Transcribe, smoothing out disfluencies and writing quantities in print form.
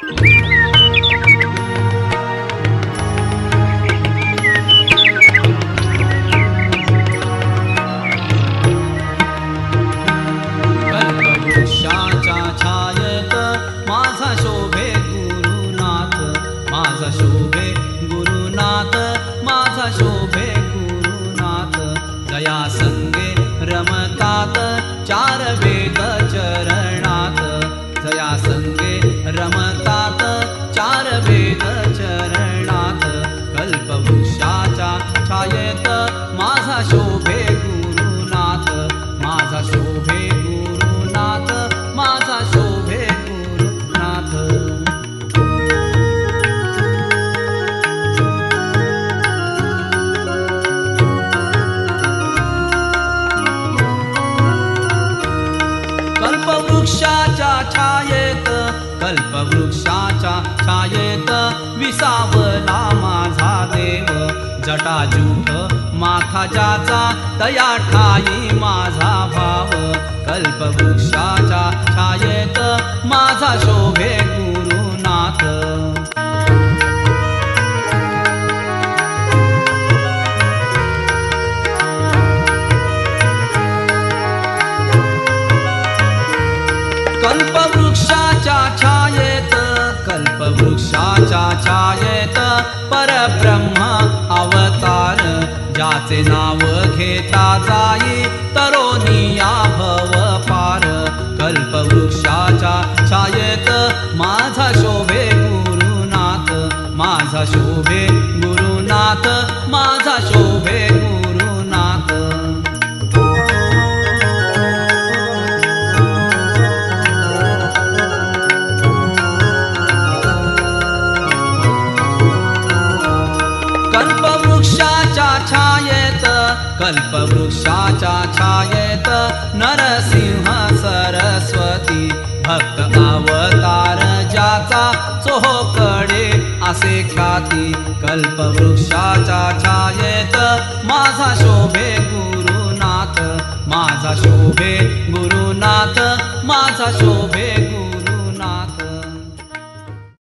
कल्पवृक्षाच्या छायेत माझा शोभे गुरुनाथ, माझा शोभे गुरुनाथ, माझा शोभे गुरुनाथ. जया संगे रमतात चार वेद चरणात, जया संगे रमतात चार वेद चरणात. कल्पवृक्षाच्या छायेत माझा शोभे गुरुनाथ, माझा शोभे गुरुनाथ, माझा शोभे गुरुनाथ. कल्पवृक्षाच्या छायेत, कल्पवृक्षाच्या छायेत विसावला माझा देव. जटाजूट माथा ज्याचा तया ठाई माझा भाव. कल्पवृक्षाच्या छायेत माझा शोभे गुरुनाथ. कल्पवृक्षाच्या छायेत, कल्पवृक्षाच्या छायेत परब्रह्म अवतार. ज्याचे नाव घेता जाई तरोनिया भव पार. कल्पवृक्षाच्या छायेत माझा शोभे गुरुनाथ, माझा शोभे गुरुनाथ, माझा शोभे गुरुनाथ. कल्पवृक्षाच्या छायेत, कल्पवृक्षाच्या छायेत नरसिंह सरस्वती. भक्त अवतार ज्याचा चोहोकडे असे ख्याती. कल्पवृक्षाच्या छायेत माझा शोभे गुरुनाथ, माझा शोभे गुरुनाथ, माझा शोभे